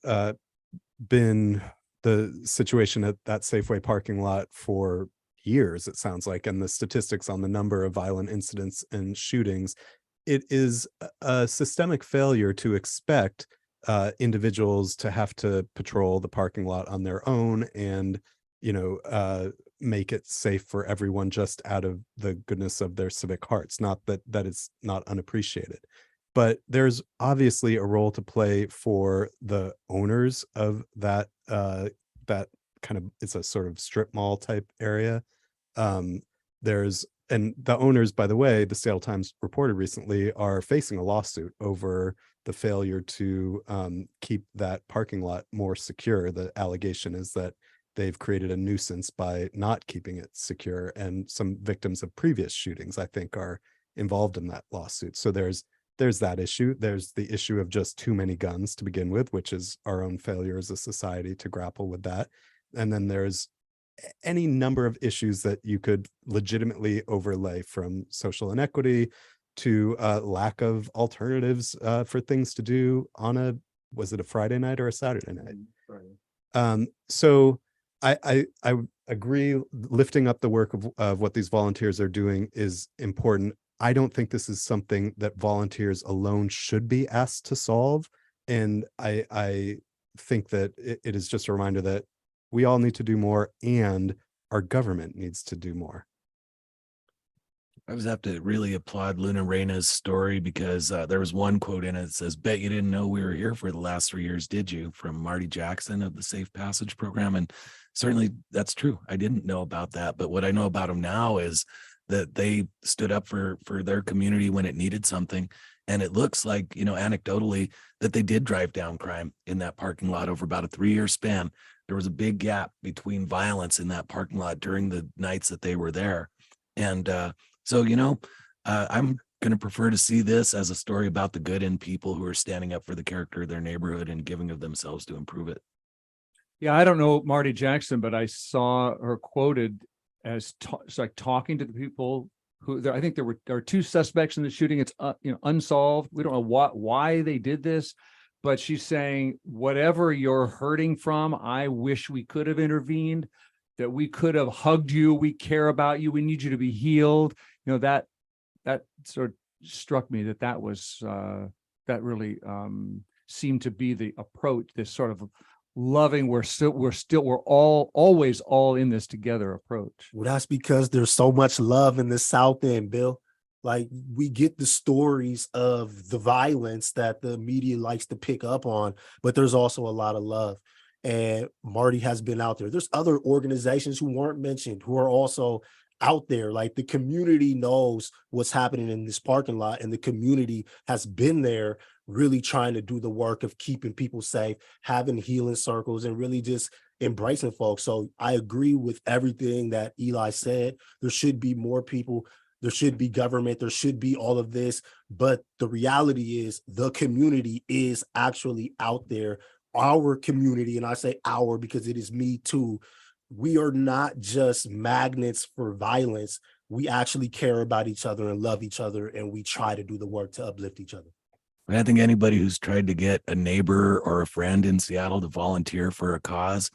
been the situation at that Safeway parking lot for years, it sounds like, and the statistics on the number of violent incidents and shootings, it is a systemic failure to expect individuals to have to patrol the parking lot on their own and, make it safe for everyone just out of the goodness of their civic hearts. Not that it's not unappreciated, but there's obviously a role to play for the owners of that that kind of, it's a sort of strip mall type area. And the owners, by the way, the Seattle Times reported recently, are facing a lawsuit over the failure to keep that parking lot more secure. The allegation is that they've created a nuisance by not keeping it secure, and some victims of previous shootings, I think, are involved in that lawsuit. So there's that issue. There's the issue of just too many guns to begin with, which is our own failure as a society to grapple with that. And then there's any number of issues that you could legitimately overlay, from social inequity to lack of alternatives for things to do on was it a Friday night or a Saturday night? So I agree, lifting up the work of what these volunteers are doing is important. I don't think this is something that volunteers alone should be asked to solve. And I think that it is just a reminder that we all need to do more, and our government needs to do more. I always have to really applaud Luna Reina's story, because there was one quote in it that says, "Bet you didn't know we were here for the last 3 years, did you?" From Marty Jackson of the Safe Passage program. And certainly that's true. I didn't know about that. But what I know about them now is that they stood up for their community when it needed something. And it looks like, anecdotally, that they did drive down crime in that parking lot over about a 3-year span. There was a big gap between violence in that parking lot during the nights that they were there. And so, I'm going to prefer to see this as a story about the good in people who are standing up for the character of their neighborhood and giving of themselves to improve it. Yeah, I don't know Marty Jackson, but I saw her quoted as it's like talking to the people who I think there are 2 suspects in the shooting. It's unsolved. We don't know why they did this, but she's saying, whatever you're hurting from, I wish we could have intervened, that we could have hugged you. We care about you. We need you to be healed. That sort of struck me that was that really seemed to be the approach, this sort of loving, we're always all in this together approach. Well, that's because there's so much love in the South End, Bill. Like, we get the stories of the violence that the media likes to pick up on, but there's also a lot of love. And Marty has been out there. There's other organizations who weren't mentioned who are also out there. Like, the community knows what's happening in this parking lot, and the community has been there really trying to do the work of keeping people safe, having healing circles, and really just embracing folks. So I agree with everything that Eli said. There should be more people. There should be government. There should be all of this. But the reality is the community is actually out there. Our community, and I say our because it is me too, we are not just magnets for violence. We actually care about each other and love each other, and we try to do the work to uplift each other. I think anybody who's tried to get a neighbor or a friend in Seattle to volunteer for a cause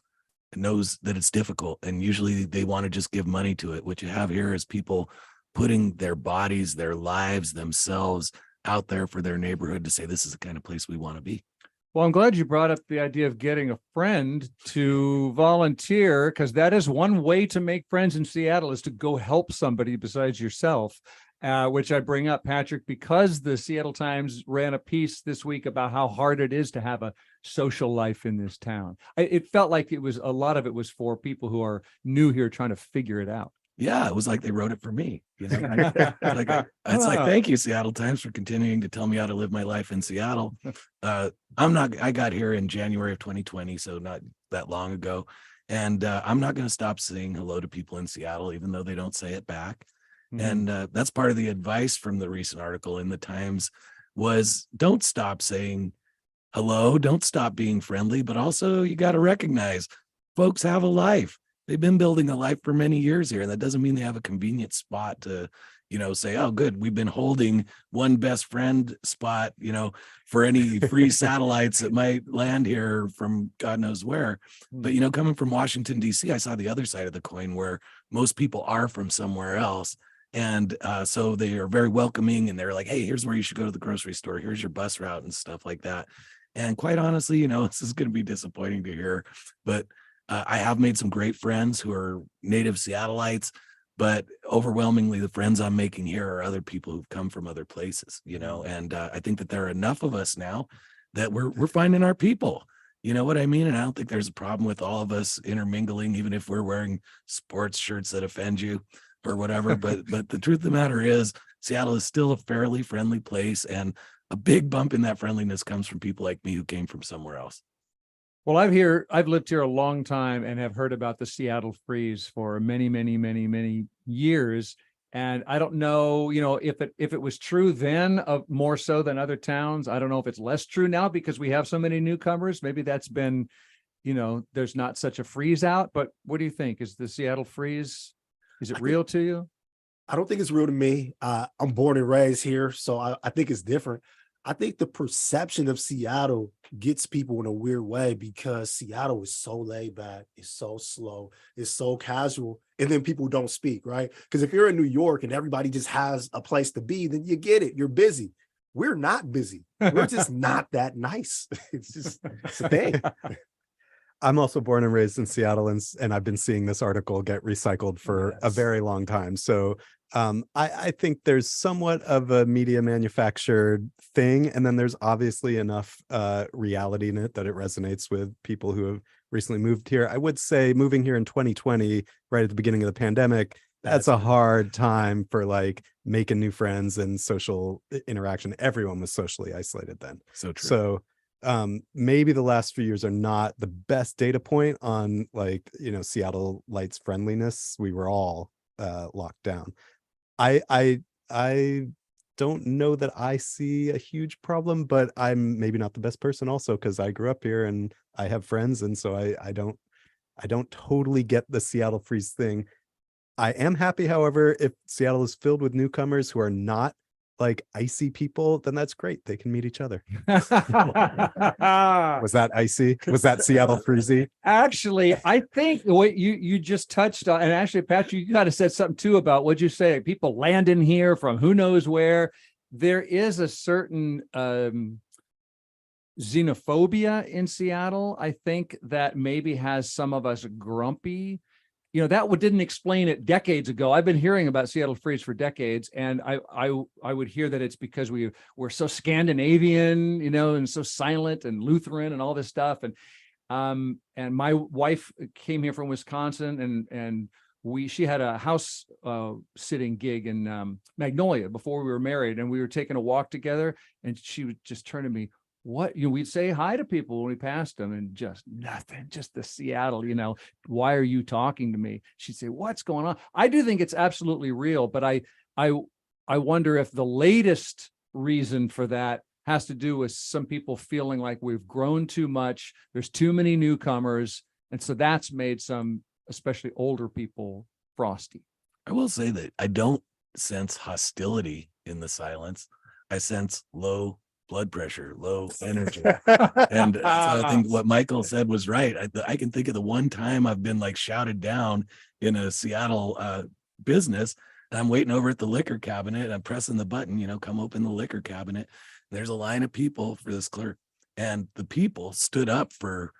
knows that it's difficult. And usually they want to just give money to it. What you have here is people putting their bodies, their lives, themselves out there for their neighborhood to say, this is the kind of place we want to be. Well, I'm glad you brought up the idea of getting a friend to volunteer, because that is one way to make friends in Seattle, is to go help somebody besides yourself, which I bring up, Patrick, because the Seattle Times ran a piece this week about how hard it is to have a social life in this town. It felt like a lot of it was for people who are new here trying to figure it out. Yeah, it was like they wrote it for me. It's like, thank you, Seattle Times, for continuing to tell me how to live my life in Seattle. I got here in January of 2020, so not that long ago. And I'm not going to stop saying hello to people in Seattle, even though they don't say it back. Mm-hmm. And that's part of the advice from the recent article in the Times was, don't stop saying hello, don't stop being friendly, but also you got to recognize folks have a life. They've been building a life for many years here, and that doesn't mean they have a convenient spot to, say, oh, good, we've been holding one best friend spot, for any free satellites that might land here from God knows where. But, coming from Washington, D.C., I saw the other side of the coin where most people are from somewhere else. And so they are very welcoming, and they're like, hey, here's where you should go to the grocery store. Here's your bus route and stuff like that. And quite honestly, this is going to be disappointing to hear, but I have made some great friends who are native Seattleites, but overwhelmingly the friends I'm making here are other people who've come from other places, and I think that there are enough of us now that we're finding our people, you know what I mean? And I don't think there's a problem with all of us intermingling, even if we're wearing sports shirts that offend you or whatever. But the truth of the matter is Seattle is still a fairly friendly place, and a big bump in that friendliness comes from people like me who came from somewhere else. Well, I've lived here a long time and have heard about the Seattle freeze for many, many, many, many years. And I don't know, if it was true then, of more so than other towns. I don't know if it's less true now because we have so many newcomers. Maybe that's been, there's not such a freeze out. But what do you think? Is the Seattle freeze, is it real to you? I don't think it's real to me. I'm born and raised here, so I think it's different. I think the perception of Seattle gets people in a weird way because Seattle is so laid back, it's so slow, it's so casual, and then people don't speak, right? Because if you're in New York and everybody just has a place to be, then you get it. You're busy. We're not busy. We're just not that nice. It's a thing. I'm also born and raised in Seattle, and I've been seeing this article get recycled for a very long time. So I think there's somewhat of a media manufactured thing, and then there's obviously enough reality in it that it resonates with people who have recently moved here. I would say moving here in 2020, right at the beginning of the pandemic, that's a hard time for like making new friends and social interaction. Everyone was socially isolated then. So true. So maybe the last few years are not the best data point on Seattle Light's friendliness. We were all locked down. I don't know that I see a huge problem, but I'm maybe not the best person also because I grew up here and I have friends, and so I don't totally get the Seattle freeze thing. I am happy, however, if Seattle is filled with newcomers who are not like icy people, then that's great. They can meet each other. Was that icy? Was that Seattle freezy? Actually, I think what you just touched on, and actually, Patrick, you kind of said something too about what'd you say? People land in here from who knows where. There is a certain xenophobia in Seattle, I think, that maybe has some of us grumpy. That didn't explain it decades ago. I've been hearing about Seattle freeze for decades, and I would hear that it's because we're so Scandinavian, and so silent and Lutheran and all this stuff. And my wife came here from Wisconsin, and she had a house sitting gig in Magnolia before we were married, and we were taking a walk together, and she would just turn to me. What we'd say hi to people when we passed them, and just nothing, just the Seattle, why are you talking to me? She'd say, what's going on? I do think it's absolutely real, but I wonder if the latest reason for that has to do with some people feeling like we've grown too much. There's too many newcomers. And so that's made some, especially older people, frosty. I will say that I don't sense hostility in the silence. I sense low blood pressure, low energy. And so I think what Michael said was right. I can think of the one time I've been like shouted down in a Seattle business, and I'm waiting over at the liquor cabinet. I'm pressing the button, come open the liquor cabinet. There's a line of people for this clerk, and the people stood up for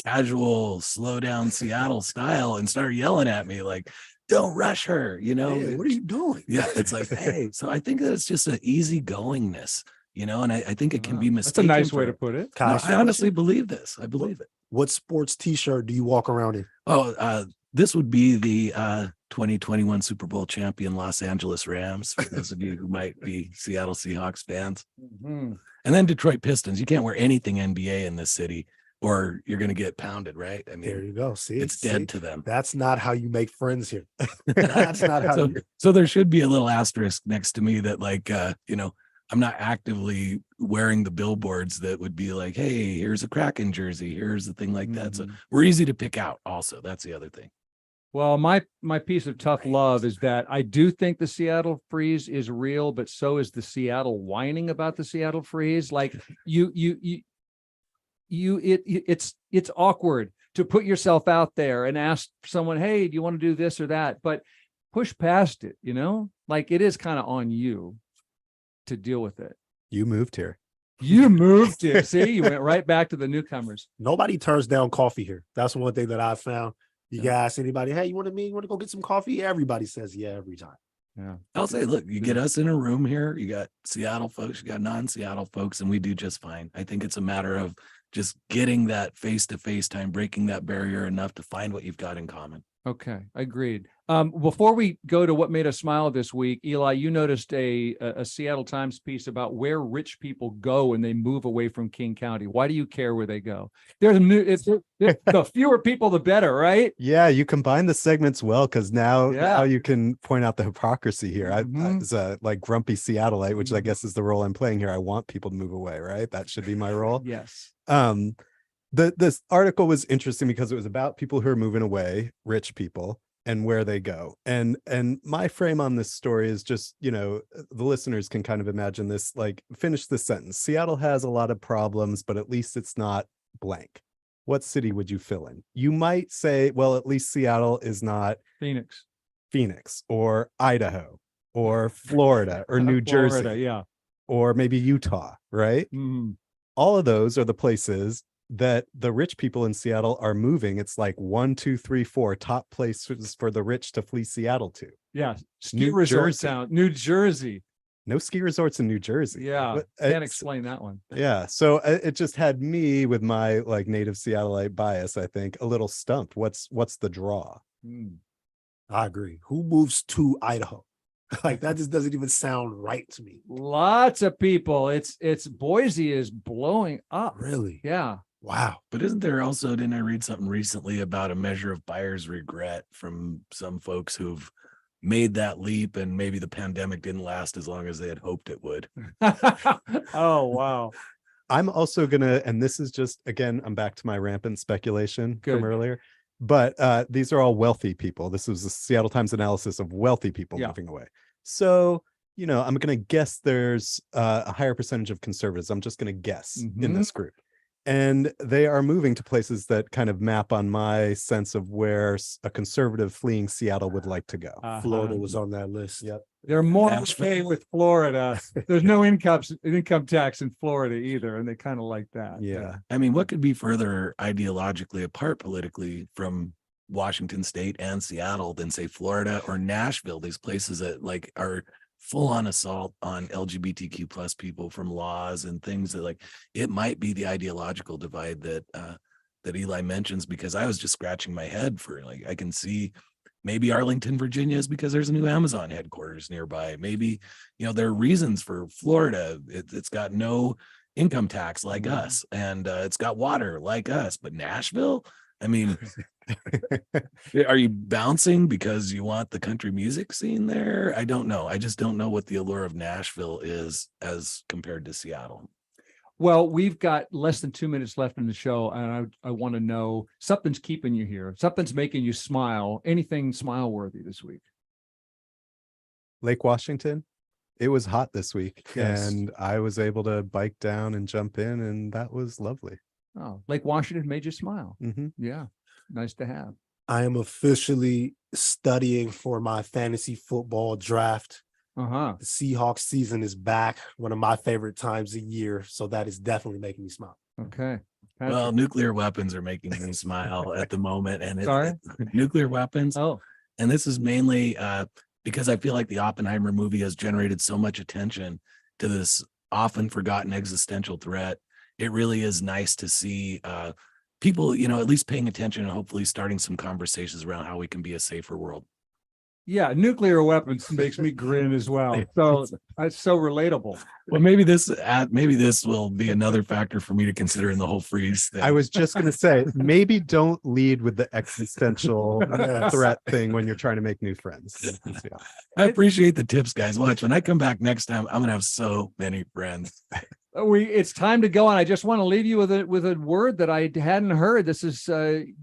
casual, slow down Seattle style and started yelling at me like, don't rush her, Hey, what are you doing? Yeah, it's like, hey. So I think that it's just an easygoingness. And I think it can be mistaken. That's a nice way to put it. No, I honestly believe this. I believe it. What sports t-shirt do you walk around in? Oh, this would be the 2021 Super Bowl champion Los Angeles Rams, for those of you who might be Seattle Seahawks fans. Mm-hmm. And then Detroit Pistons. You can't wear anything NBA in this city or you're going to get pounded, right? I mean, there you go. See, it's dead to them. That's not how you make friends here. That's not how so there should be a little asterisk next to me that like, I'm not actively wearing the billboards that would be like, hey, here's a Kraken jersey. Here's the thing like that. So we're easy to pick out also. That's the other thing. Well, my piece of tough love is that I do think the Seattle freeze is real, but so is the Seattle whining about the Seattle freeze. Like it's awkward to put yourself out there and ask someone, hey, do you want to do this or that? But push past it, like it is kind of on you to deal with it. You moved here. See, you went right back to the newcomers. Nobody turns down coffee here. That's one thing that I found. You can ask anybody, hey, you want to go get some coffee? Everybody says yeah every time. Yeah. I'll say, look, you get us in a room here, you got Seattle folks, you got non-Seattle folks, and we do just fine. I think it's a matter of just getting that face-to-face time, breaking that barrier enough to find what you've got in common. Okay, agreed. Before we go to what made us smile this week, Eli, you noticed a Seattle Times piece about where rich people go when they move away from King County. Why do you care where they go? The fewer people, the better, right? Yeah, you combine the segments well because now you can point out the hypocrisy here. I as a like grumpy Seattleite, which I guess is the role I'm playing here. I want people to move away, right? That should be my role. Yes. This article was interesting because it was about people who are moving away, rich people, and where they go. And my frame on this story is just, the listeners can kind of imagine this, like, finish this sentence. Seattle has a lot of problems, but at least it's not blank. What city would you fill in? You might say, well, at least Seattle is not Phoenix, or Idaho or Florida or New Florida, Jersey, yeah. or maybe Utah, right? Mhm. All of those are the places that the rich people in Seattle are moving. It's like 1, 2, 3, 4 top places for the rich to flee Seattle to. Yeah. Ski New resort Jersey. town, New Jersey. No ski resorts in New Jersey. Yeah. But Can't it's- explain that one. Yeah. So it just had me, with my like native Seattleite bias, I think, a little stumped. What's the draw? Mm. I agree. Who moves to Idaho? Like, that just doesn't even sound right to me. Lots of people. It's Boise is blowing up. Really? Yeah. Wow. But isn't there also, didn't I read something recently about a measure of buyer's regret from some folks who've made that leap, and maybe the pandemic didn't last as long as they had hoped it would? Oh, wow. I'm also gonna, and this is just, again, I'm back to my rampant speculation Good. from earlier, but these are all wealthy people. This was the Seattle Times analysis of wealthy people Yeah. moving away. So, I'm gonna guess there's a higher percentage of conservatives. I'm just gonna guess in this group. And they are moving to places that kind of map on my sense of where a conservative fleeing Seattle would like to go. Florida was on that list. Yep. They're more Nashville. okay with Florida. There's no income tax in Florida either, and they kind of like that. Yeah. I mean, what could be further ideologically apart politically from Washington State and Seattle than, say, Florida or Nashville? These places that like are full on assault on LGBTQ plus people from laws and things that, like, it might be the ideological divide that Eli mentions, because I was just scratching my head for, like, I can see maybe Arlington, Virginia is because there's a new Amazon headquarters nearby. Maybe, there are reasons for Florida. It's got no income tax like us, and it's got water like us, but Nashville, I mean, are you bouncing because you want the country music scene there? I don't know. I just don't know what the allure of Nashville is as compared to Seattle. Well, we've got less than 2 minutes left in the show, and I want to know, something's keeping you here. Something's making you smile. Anything smile worthy this week? Lake Washington. It was hot this week, Yes. and I was able to bike down and jump in, and that was lovely. Oh, Lake Washington made you smile. Mhm. Yeah. Nice to have. I am officially studying for my fantasy football draft. Uh-huh. The Seahawks season is back, one of my favorite times a year. So that is definitely making me smile. Okay. Well, nuclear weapons are making me smile at the moment, and Sorry? nuclear weapons. Oh, And this is mainly because I feel like the Oppenheimer movie has generated so much attention to this often forgotten existential threat. It really is nice to see people, at least paying attention and hopefully starting some conversations around how we can be a safer world. yeah. Nuclear weapons makes me grin as well. So it's so relatable. Well, maybe this will be another factor for me to consider in the whole freeze thing. I was just going to say, maybe don't lead with the existential threat thing when you're trying to make new friends. Yeah. I appreciate the tips, guys. Watch, when I come back next time, I'm gonna have so many friends. It's time to go, and I just want to leave you with a word that I hadn't heard. This is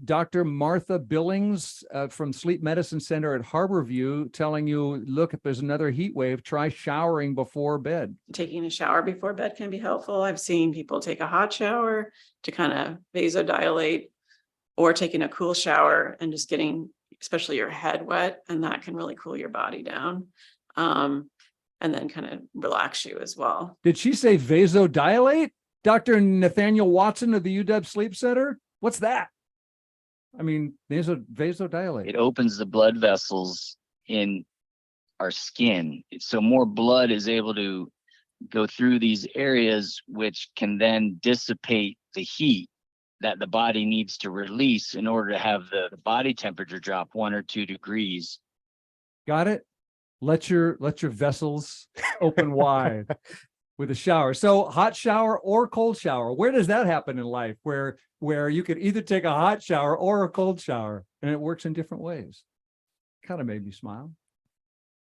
Dr. Martha Billings from Sleep Medicine Center at Harborview telling you, look, if there's another heat wave, try showering before bed. Taking a shower before bed can be helpful. I've seen people take a hot shower to kind of vasodilate, or taking a cool shower and just getting, especially your head wet, and that can really cool your body down. And then kind of relax you as well. Did she say vasodilate? Dr. Nathaniel Watson of the UW Sleep Center? What's that? I mean, vasodilate. It opens the blood vessels in our skin. So more blood is able to go through these areas, which can then dissipate the heat that the body needs to release in order to have the body temperature drop 1 or 2 degrees. Got it? Let your vessels open wide with a shower. So hot shower or cold shower. Where does that happen in life? Where you could either take a hot shower or a cold shower, and it works in different ways. Kind of made me smile.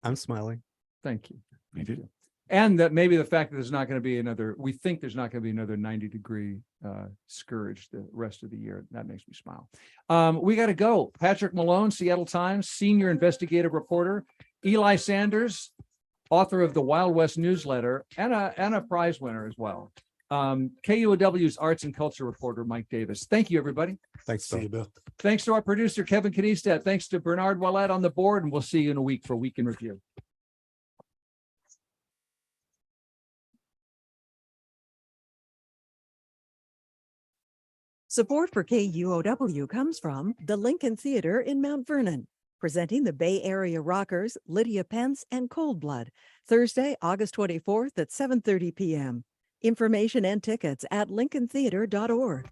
I'm smiling. Thank you. Me too. And that maybe the fact that there's not going to be another, we think there's not going to be another 90-degree scourge the rest of the year. That makes me smile. We got to go. Patrick Malone, Seattle Times, senior investigative reporter. Eli Sanders, author of the Wild West newsletter and a prize winner as well. KUOW's arts and culture reporter, Mike Davis. Thank you, everybody. Thanks, See you, Bill. Thanks to our producer, Kevin Knistad. Thanks to Bernard Willett on the board, and we'll see you in a week for Week in Review. Support for KUOW comes from the Lincoln Theater in Mount Vernon, presenting the Bay Area rockers Lydia Pence and Cold Blood, Thursday, August 24th at 7:30 p.m. Information and tickets at lincolntheater.org.